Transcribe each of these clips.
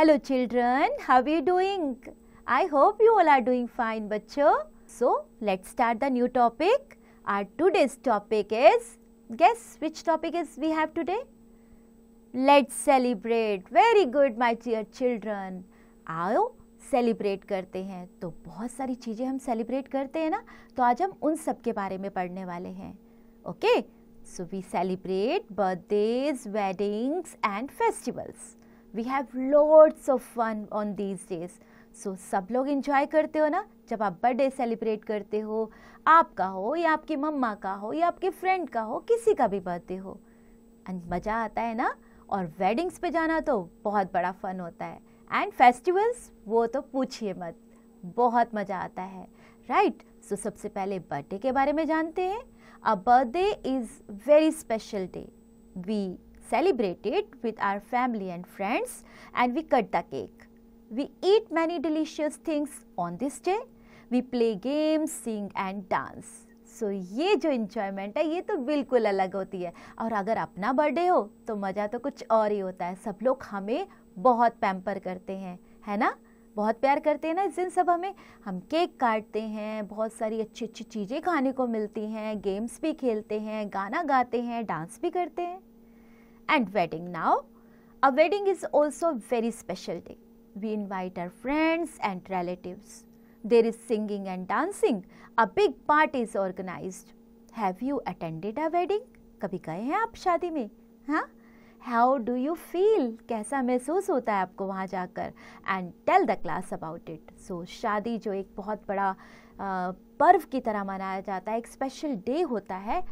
Hello children, how are you doing? I hope you all are doing fine, bachcho. So let's start the new topic. Our today's topic is, guess which topic is we have today? Let's celebrate. Very good my dear children. आओ celebrate करते हैं. तो बहुत सारी चीज़ें हम celebrate करते हैं ना, तो आज हम उन सब के बारे में पढ़ने वाले हैं. Okay, so we celebrate birthdays, weddings and festivals. We have loads of fun on these days. So सब लोग इंजॉय करते हो ना जब आप बर्थडे सेलिब्रेट करते हो, आपका हो या आपकी मम्मा का हो या आपके फ्रेंड का हो, किसी का भी बर्थडे हो, एंड मज़ा आता है ना. और वेडिंग्स पे जाना तो बहुत बड़ा फन होता है. एंड फेस्टिवल्स वो तो पूछिए मत, बहुत मज़ा आता है, राइट. सो सबसे पहले बर्थडे के बारे में जानते हैं. A birthday is very special day. We celebrate it with our family and friends and we cut the cake. We eat many delicious things on this day. We play games, sing and dance. So ये जो enjoyment है ये तो बिल्कुल अलग होती है. और अगर अपना बर्थडे हो तो मज़ा तो कुछ और ही होता है. सब लोग हमें बहुत पैम्पर करते हैं, है ना, बहुत प्यार करते हैं ना. इस दिन सब हम केक काटते हैं, बहुत सारी अच्छी अच्छी चीज़ें खाने को मिलती हैं, गेम्स भी खेलते हैं, गाना गाते हैं, डांस भी करते हैं. And wedding now. A wedding is also a very special day. We invite our friends and relatives. There is singing and dancing. A big party is organized. Have you attended a wedding? कभी गए हैं आप शादी में? हाँ? How do you feel? कैसा महसूस होता है आपको वहाँ जाकर? And tell the class about it. So शादी जो एक बहुत बड़ा पर्व की तरह मनाया जाता है, एक स्पेशल डे होता है,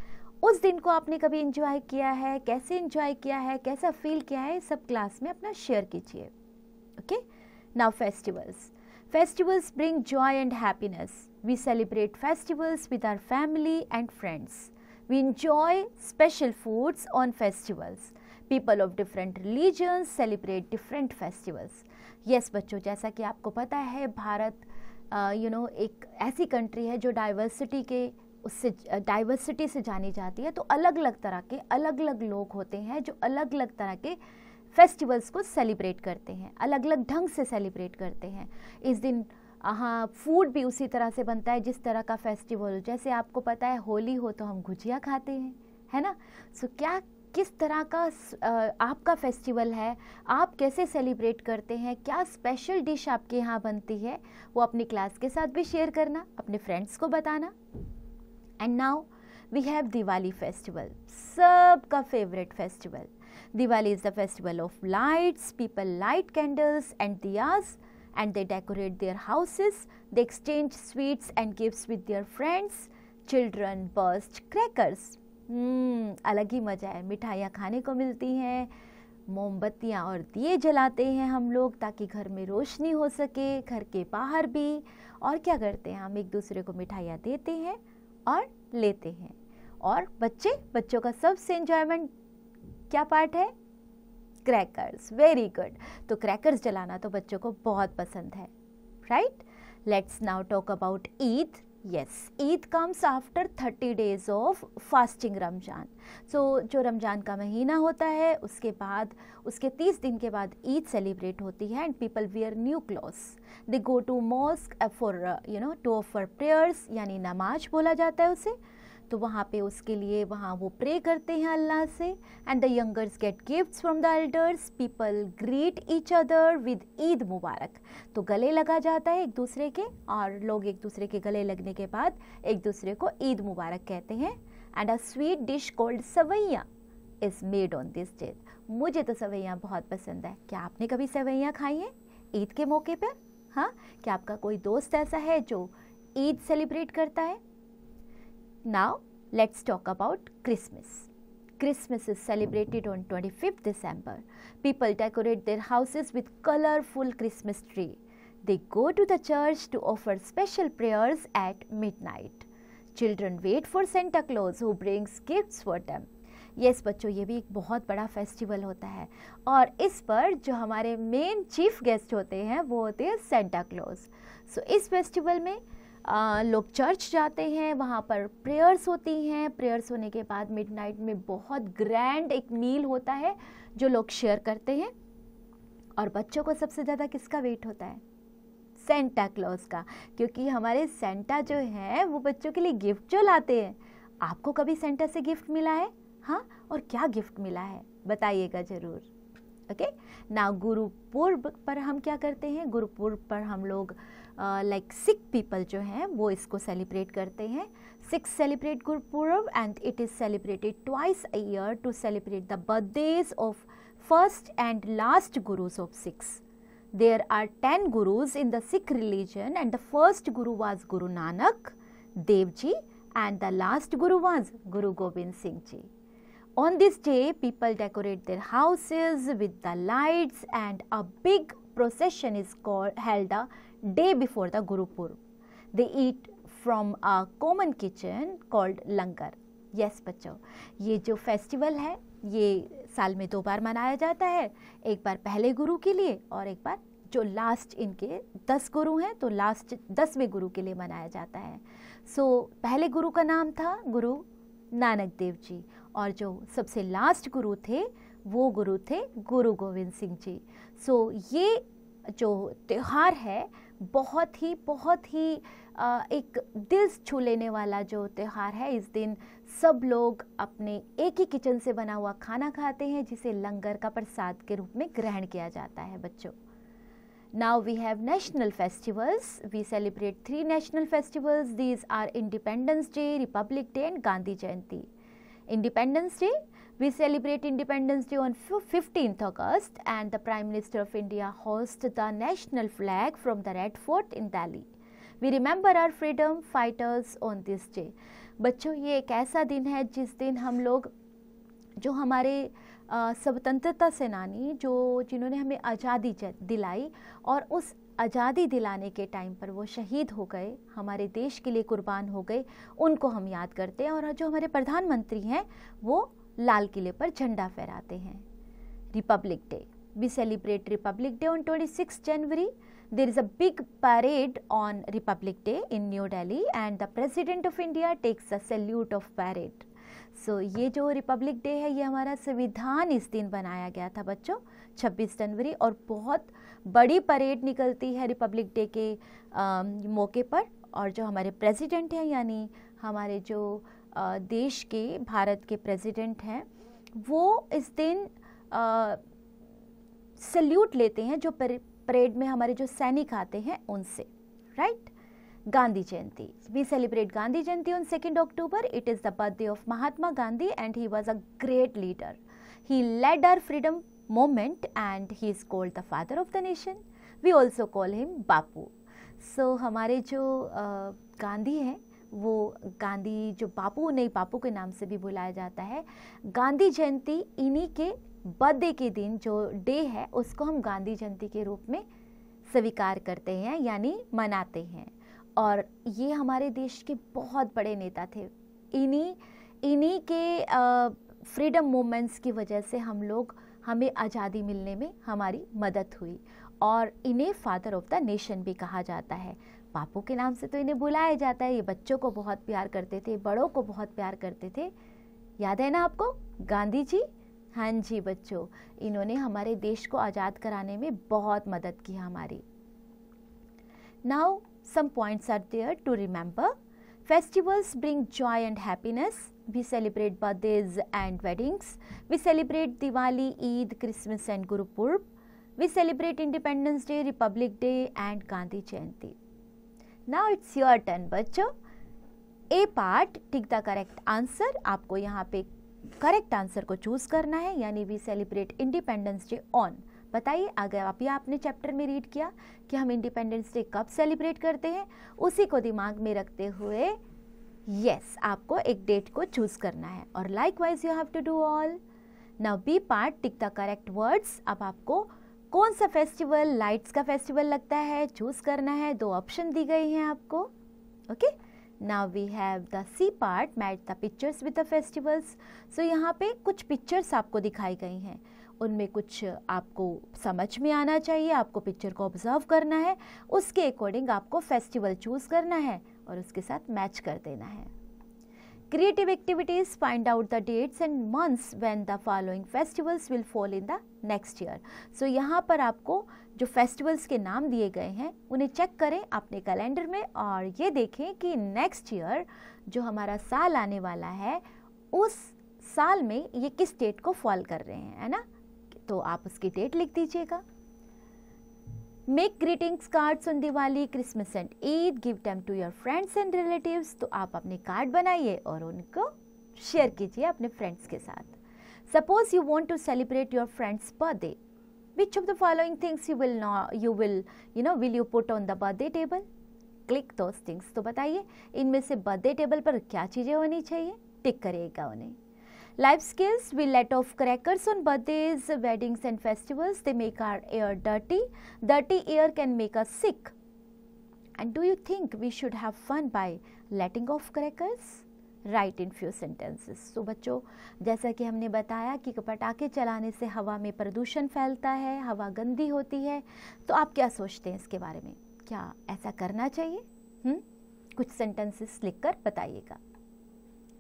उस दिन को आपने कभी एंजॉय किया है, कैसे एंजॉय किया है, कैसा फील किया है, सब क्लास में अपना शेयर कीजिए. Okay, now festivals. Festivals bring joy and happiness. We celebrate festivals with our family and friends. We enjoy special foods on festivals. People of different religions celebrate different festivals. Yes बच्चों, जैसा कि आपको पता है भारत एक ऐसी country है जो डाइवर्सिटी से जानी जाती है. तो अलग अलग तरह के अलग अलग लोग होते हैं जो अलग अलग तरह के फेस्टिवल्स को सेलिब्रेट करते हैं, अलग अलग ढंग से सेलिब्रेट करते हैं. इस दिन हाँ, फूड भी उसी तरह से बनता है जिस तरह का फेस्टिवल. जैसे आपको पता है होली हो तो हम गुजिया खाते हैं, है ना. सो क्या किस तरह का आपका फेस्टिवल है, आप कैसे सेलिब्रेट करते हैं, क्या स्पेशल डिश आपके यहाँ बनती है, वो अपनी क्लास के साथ भी शेयर करना, अपने फ्रेंड्स को बताना. And now we have Diwali festival, सबका favorite festival. Diwali is the festival of lights. People light candles and diyas and they decorate their houses. They exchange sweets and gifts with their friends. Children burst crackers. अलग ही मज़ा है. मिठाइयाँ खाने को मिलती हैं, मोमबत्तियाँ और दिए जलाते हैं हम लोग ताकि घर में रोशनी हो सके, घर के बाहर भी. और क्या करते हैं, हम एक दूसरे को मिठाइयाँ देते हैं और लेते हैं. और बच्चों का सबसे एंजॉयमेंट क्या पार्ट है? क्रैकर्स. Very good. तो क्रैकर्स जलाना तो बच्चों को बहुत पसंद है, right. Let's now talk about Eid. Yes, Eid comes after 30 days of fasting Ramzan. So जो रमजान का महीना होता है उसके बाद, उसके 30 दिन के बाद ईद सेलिब्रेट होती है. And people wear new clothes. They go to mosque for to offer prayers, यानी नमाज बोला जाता है उसे. तो वहाँ पे उसके लिए वहाँ वो प्रे करते हैं अल्लाह से. And the youngers get gifts from the elders. People greet each other with Eid Mubarak. तो गले लगा जाता है एक दूसरे के, और लोग एक दूसरे के गले लगने के बाद एक दूसरे को ईद मुबारक कहते हैं. And a sweet dish called sewaiya is made on this day. मुझे तो सवैयाँ बहुत पसंद है. क्या आपने कभी सवैयाँ खाई हैं ईद के मौके पर? हाँ, क्या आपका कोई दोस्त ऐसा है जो ईद सेलिब्रेट करता है? Now let's talk about Christmas. Christmas is celebrated on 25th December. People decorate their houses with colorful Christmas tree. They go to the church to offer special prayers at midnight. Children wait for Santa Claus who brings gifts for them. Yes बच्चों, ये भी एक बहुत बड़ा festival होता है. और इस पर जो हमारे मेन चीफ गेस्ट होते हैं वो होते हैं सेंटा क्लॉज. सो इस फेस्टिवल में लोग चर्च जाते हैं, वहाँ पर प्रेयर्स होती हैं. प्रेयर्स होने के बाद मिडनाइट में बहुत ग्रैंड एक मील होता है जो लोग शेयर करते हैं. और बच्चों को सबसे ज़्यादा किसका वेट होता है? सेंटा क्लॉज का, क्योंकि हमारे सेंटा जो है वो बच्चों के लिए गिफ्ट जो लाते हैं। आपको कभी सेंटा से गिफ्ट मिला है? हाँ, और क्या गिफ्ट मिला है बताइएगा ज़रूर। ओके ना, गुरुपूर्व पर हम क्या करते हैं? गुरुपूर्व पर हम लोग लाइक सिख पीपल जो हैं वो इसको सेलिब्रेट करते हैं। Sikhs celebrate Gurpurab and it is celebrated twice a year to celebrate the birthdays of first and last gurus of Sikhs. There are 10 gurus in the Sikh religion and the first guru was Guru Nanak Dev Ji and the last guru was Guru Gobind Singh Ji. On this day, people decorate their houses with the lights and a big procession is held a day before the Guru Purb. They eat from a common kitchen called langar. Yes बच्चों, ये जो festival है ये साल में 2 बार मनाया जाता है, एक बार पहले गुरु के लिए और एक बार जो लास्ट इनके 10 गुरु हैं तो लास्ट 10वें गुरु के लिए मनाया जाता है। पहले गुरु का नाम था गुरु नानक देव जी और जो सबसे लास्ट गुरु थे वो गुरु थे गुरु गोविंद सिंह जी। ये जो त्यौहार है बहुत ही एक दिल छू लेने वाला जो त्यौहार है। इस दिन सब लोग अपने एक ही किचन से बना हुआ खाना खाते हैं जिसे लंगर का प्रसाद के रूप में ग्रहण किया जाता है बच्चों। Now we have national festivals. We celebrate 3 national festivals. These are Independence Day, Republic Day and Gandhi Jayanti. Independence Day, we celebrate Independence Day on 15th August and the Prime Minister of India hoists the national flag from the Red Fort in Delhi. We remember our freedom fighters on this day. बच्चों ये एक ऐसा दिन है जिस दिन हम लोग जो हमारे स्वतंत्रता सेनानी जिन्होंने हमें आज़ादी दिलाई और उस आज़ादी दिलाने के टाइम पर वो शहीद हो गए, हमारे देश के लिए कुर्बान हो गए, उनको हम याद करते हैं। और जो हमारे प्रधानमंत्री हैं वो लाल किले पर झंडा फहराते हैं। Republic day, we celebrate republic day on 26 January. There is a big parade on Republic Day in New Delhi and the President of India takes a salute of parade. ये जो रिपब्लिक डे है ये हमारा संविधान इस दिन बनाया गया था बच्चों 26 जनवरी और बहुत बड़ी परेड निकलती है रिपब्लिक डे के मौके पर। और जो हमारे प्रेसिडेंट हैं यानी हमारे जो देश के भारत के प्रेसिडेंट हैं वो इस दिन सल्यूट लेते हैं जो परेड में हमारे जो सैनिक आते हैं उनसे, right. Gandhi Jayanti. We celebrate Gandhi Jayanti on 2nd October. It is the birthday of Mahatma Gandhi and he was a great leader. He led our freedom movement and he is called the father of the nation. We also call him Bapu. हमारे जो गांधी हैं वो गांधी जो बापू के नाम से भी बुलाया जाता है। गांधी जयंती इन्हीं के बर्थडे के दिन जो डे है उसको हम गांधी जयंती के रूप में स्वीकार करते हैं यानी मनाते हैं। और ये हमारे देश के बहुत बड़े नेता थे। इन्हीं के फ्रीडम मूवमेंट्स की वजह से हमें आज़ादी मिलने में हमारी मदद हुई और इन्हें फादर ऑफ द नेशन भी कहा जाता है। बापू के नाम से तो इन्हें बुलाया जाता है। ये बच्चों को बहुत प्यार करते थे, बड़ों को बहुत प्यार करते थे। याद है ना आपको गांधी जी? हाँ जी बच्चों, इन्होंने हमारे देश को आज़ाद कराने में बहुत मदद की हमारी। Now some points are there to remember. Festivals bring joy and happiness. We celebrate birthdays and weddings. We celebrate Diwali, Eid, Christmas and Guru Purb. We celebrate Independence Day, Republic Day and Gandhi Jayanti. Now it's your turn बच्चों। A part, tick the correct answer. आपको यहाँ पे correct answer को choose करना है यानी we celebrate Independence Day on। बताइए अगर अभी आपने चैप्टर में रीड किया कि हम इंडिपेंडेंस डे कब सेलिब्रेट करते हैं, उसी को दिमाग में रखते हुए यस आपको एक डेट को चूज करना है। और likewise you have to do all. Now B part, tick the correct words. अब आपको कौन सा फेस्टिवल लाइट्स का फेस्टिवल लगता है चूज करना है। 2 ऑप्शन दी गई हैं आपको। Okay, now we have the C part, match the pictures with the festivals. यहाँ पे कुछ पिक्चर्स आपको दिखाई गई हैं, उनमें कुछ आपको समझ में आना चाहिए, आपको पिक्चर को ऑब्जर्व करना है, उसके अकॉर्डिंग आपको फेस्टिवल चूज करना है और उसके साथ मैच कर देना है। Creative activities, find out the dates and months when the following festivals will fall in the next year. So यहाँ पर आपको जो फेस्टिवल्स के नाम दिए गए हैं उन्हें चेक करें अपने कैलेंडर में और ये देखें कि नेक्स्ट ईयर जो हमारा साल आने वाला है उस साल में ये किस डेट को फॉल कर रहे हैं, है ना। तो आप उसकी डेट लिख दीजिएगा। Make greetings cards on Diwali, Christmas and Eid, give them to your friends and relatives. तो आप अपने कार्ड बनाइए और उनको शेयर कीजिए अपने फ्रेंड्स के साथ। Suppose you want to celebrate your friends birthday, which of the following things will you put on the birthday table? Click those things। तो बताइए इनमें से बर्थडे टेबल पर क्या चीज़ें होनी चाहिए, टिक करिएगा उन्हें। Life skills, we let off crackers on birthdays, weddings and festivals. They make our air dirty. Dirty air can make us sick. And do you think we should have fun by letting off crackers? Write in few sentences. So बच्चों, जैसा कि हमने बताया कि पटाखे चलाने से हवा में प्रदूषण फैलता है, हवा गंदी होती है, तो आप क्या सोचते हैं इसके बारे में? क्या ऐसा करना चाहिए? कुछ सेंटेंसेस लिखकर बताइएगा।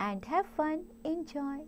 And have fun, enjoy.